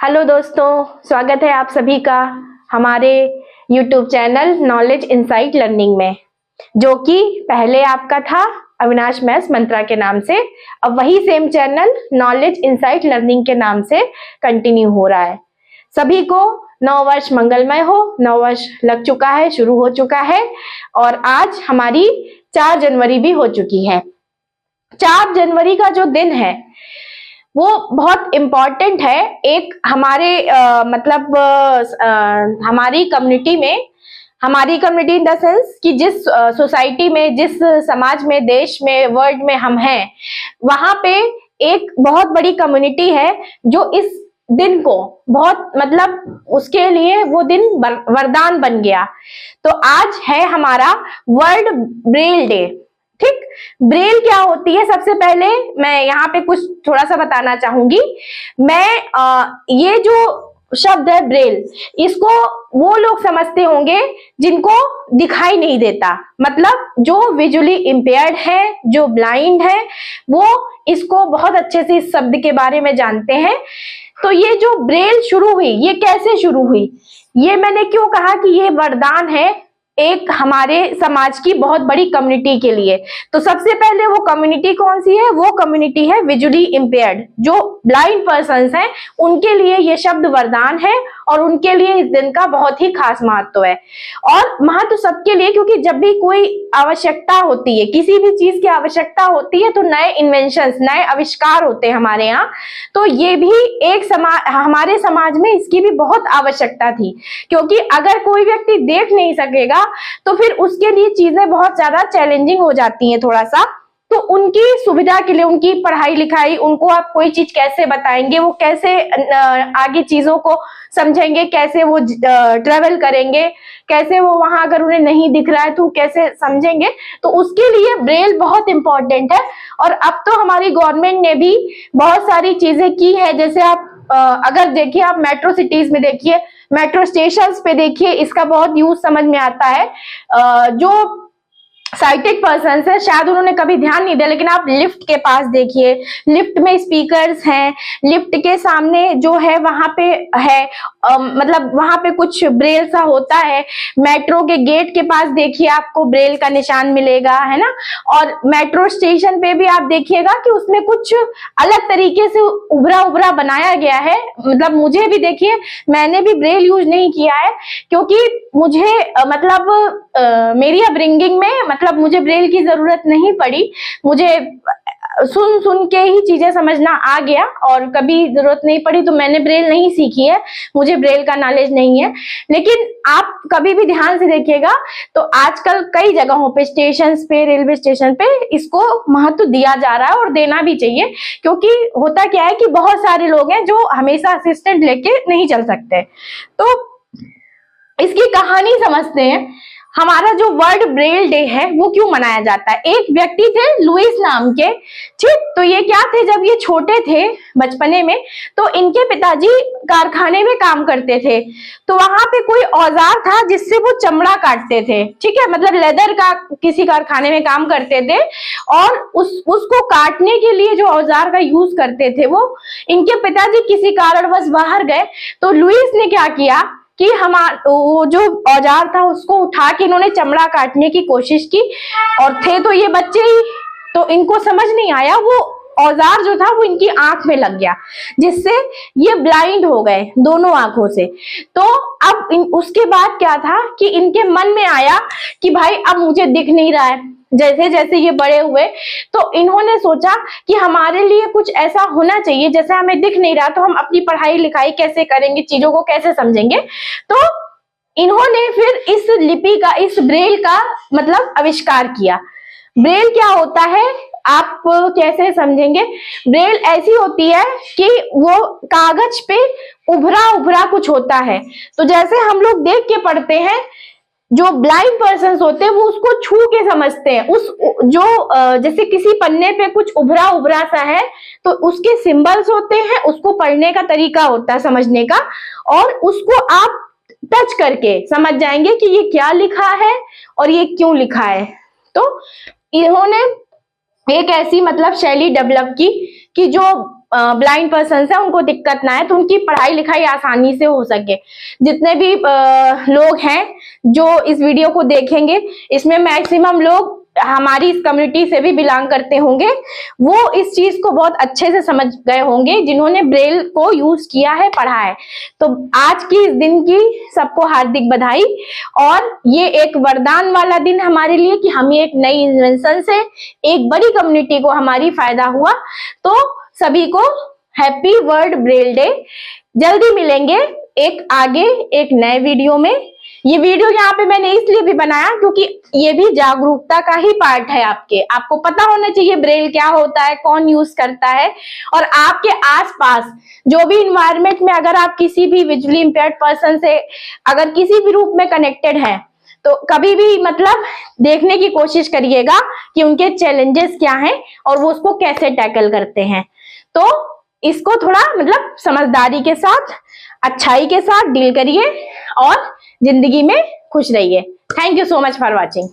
Hello दोस्तों, स्वागत है आप सभी का हमारे YouTube channel knowledge insight learning में, जो कि पहले आपका था अविनाश मैथ्स मंत्रा के नाम से। अब वही same channel knowledge insight learning के नाम से कंटिन्यू हो रहा है। सभी को नव वर्ष मंगलमय हो। नव वर्ष लग चुका है, शुरू हो चुका है और आज हमारी 4 जनवरी भी हो चुकी है। 4 जनवरी का जो दिन है वो बहुत इम्पॉर्टेंट है। एक हमारे हमारी कम्युनिटी इन द सेंस कि जिस सोसाइटी में, जिस समाज में, देश में, वर्ल्ड में हम हैं, वहां पे एक बहुत बड़ी कम्युनिटी है जो इस दिन को बहुत उसके लिए वो दिन वरदान बन गया। तो आज है हमारा वर्ल्ड ब्रेल डे। ठीक, ब्रेल क्या होती है? सबसे पहले मैं यहाँ पे कुछ थोड़ा सा बताना चाहूंगी। ये जो शब्द है ब्रेल, इसको वो लोग समझते होंगे जिनको दिखाई नहीं देता, मतलब जो विजुअली इम्पेयर्ड है, जो ब्लाइंड है, वो इसको बहुत अच्छे से इस शब्द के बारे में जानते हैं। तो ये जो ब्रेल शुरू हुई, ये कैसे शुरू हुई? ये मैंने क्यों कहा कि ये वरदान है एक हमारे समाज की बहुत बड़ी कम्युनिटी के लिए? तो सबसे पहले वो कम्युनिटी कौन सी है? वो कम्युनिटी है विजुअली इम्पेयर्ड, जो ब्लाइंड पर्सन्स हैं, उनके लिए ये शब्द वरदान है और उनके लिए इस दिन का बहुत ही खास महत्व है। और महत्व सबके लिए, क्योंकि जब भी कोई आवश्यकता होती है, किसी भी चीज की आवश्यकता होती है, तो नए इन्वेंशंस, नए आविष्कार होते हैं हमारे यहाँ। तो ये भी एक हमारे समाज में इसकी भी बहुत आवश्यकता थी, क्योंकि अगर कोई व्यक्ति देख नहीं सकेगा तो फिर उसके लिए चीजें बहुत ज्यादा चैलेंजिंग हो जाती हैं थोड़ा सा। तो उनकी सुविधा के लिए, उनकी पढ़ाई लिखाई, उनको आप कोई चीज कैसे बताएंगे, वो कैसे आगे चीजों को समझेंगे, कैसे वो ट्रेवल करेंगे, कैसे वो वहां अगर उन्हें नहीं दिख रहा है तो कैसे समझेंगे, तो उसके लिए ब्रेल बहुत इंपॉर्टेंट है। और अब तो हमारी गवर्नमेंट ने भी बहुत सारी चीजें की है। जैसे आप अगर देखिए, आप मेट्रो सिटीज में देखिए, मेट्रो स्टेशंस पे देखिए, इसका बहुत यूज समझ में आता है। जो साइटेड पर्सन है, शायद उन्होंने कभी ध्यान नहीं दिया, लेकिन आप लिफ्ट के पास देखिए, लिफ्ट में स्पीकर्स हैं, लिफ्ट के सामने जो है वहां पे है, वहां पे कुछ ब्रेल सा होता है। मेट्रो के गेट के पास देखिए, आपको ब्रेल का निशान मिलेगा, है ना। और मेट्रो स्टेशन पे भी आप देखिएगा कि उसमें कुछ अलग तरीके से उभरा बनाया गया है। मुझे भी देखिए, मैंने भी ब्रेल यूज नहीं किया है, क्योंकि मुझे मेरी अपब्रिंगिंग में मुझे ब्रेल की जरूरत नहीं पड़ी। मुझे सुन के ही चीजें समझना आ गया और कभी जरूरत नहीं पड़ी, तो मैंने ब्रेल नहीं सीखी है, मुझे ब्रेल का नॉलेज नहीं है। लेकिन आप कभी भी ध्यान से देखिएगा तो आजकल कई जगहों पे, स्टेशन पे, रेलवे स्टेशन पे इसको महत्व दिया जा रहा है और देना भी चाहिए। क्योंकि होता क्या है कि बहुत सारे लोग हैं जो हमेशा असिस्टेंट लेके नहीं चल सकते। तो इसकी कहानी समझते हैं। हमारा जो वर्ल्ड ब्रेल डे है वो क्यों मनाया जाता है? एक व्यक्ति थे लुइस नाम के, ठीक। तो ये क्या थे, जब ये छोटे थे बचपने में, तो इनके पिताजी कारखाने में काम करते थे। तो वहां पे कोई औजार था जिससे वो चमड़ा काटते थे, ठीक है, लेदर का किसी कारखाने में काम करते थे। और उसको काटने के लिए जो औजार का यूज करते थे, वो इनके पिताजी किसी कारणवश बाहर गए। तो लुइस ने क्या किया कि वो जो औजार था उसको उठा के इन्होंने चमड़ा काटने की कोशिश की। और थे तो ये बच्चे ही, तो इनको समझ नहीं आया, वो औजार जो था वो इनकी आंख में लग गया, जिससे ये ब्लाइंड हो गए दोनों आंखों से। तो अब उसके बाद क्या था कि इनके मन में आया कि भाई अब मुझे दिख नहीं रहा है। जैसे जैसे ये बड़े हुए तो इन्होंने सोचा कि हमारे लिए कुछ ऐसा होना चाहिए, जैसे हमें दिख नहीं रहा तो हम अपनी पढ़ाई लिखाई कैसे करेंगे, चीजों को कैसे समझेंगे। तो इन्होंने फिर इस लिपि का, इस ब्रेल का आविष्कार किया। ब्रेल क्या होता है आप कैसे समझेंगे? ब्रेल ऐसी होती है कि वो कागज पे उभरा कुछ होता है। तो जैसे हम लोग देख के पढ़ते हैं, जो ब्लाइंड पर्सन होते हैं वो उसको छू के समझते हैं। जैसे किसी पन्ने पे कुछ उभरा सा है तो उसके सिंबल्स होते हैं, उसको पढ़ने का तरीका होता है समझने का, और उसको आप टच करके समझ जाएंगे कि ये क्या लिखा है और ये क्यों लिखा है। तो इन्होंने एक ऐसी शैली डेवलप की कि जो ब्लाइंड पर्सन है उनको दिक्कत ना है, तो उनकी पढ़ाई लिखाई आसानी से हो सके। जितने भी लोग हैं जो इस वीडियो को देखेंगे, इसमें मैक्सिमम लोग हमारी इस कम्युनिटी से भी बिलोंग करते होंगे, वो इस चीज को बहुत अच्छे से समझ गए होंगे जिन्होंने ब्रेल को यूज किया है, पढ़ा है। तो आज की इस दिन की सबको हार्दिक बधाई, और ये एक वरदान वाला दिन हमारे लिए कि हम एक नई इन्वेंशन से एक बड़ी कम्युनिटी को हमारी फायदा हुआ। तो सभी को हैप्पी वर्ल्ड ब्रेल डे। जल्दी मिलेंगे एक आगे एक नए वीडियो में। ये वीडियो यहाँ पे मैंने इसलिए भी बनाया क्योंकि ये भी जागरूकता का ही पार्ट है। आपको पता होना चाहिए ब्रेल क्या होता है, कौन यूज करता है, और आपके आसपास जो भी इन्वायरमेंट में अगर आप किसी भी विजुअली इम्पेयर्ड पर्सन से अगर किसी भी रूप में कनेक्टेड हैं, तो कभी भी मतलब देखने की कोशिश करिएगा कि उनके चैलेंजेस क्या हैं और वो उसको कैसे टैकल करते हैं। तो इसको थोड़ा मतलब समझदारी के साथ, अच्छाई के साथ डील करिए और जिंदगी में खुश रहिए। Thank you so much for watching.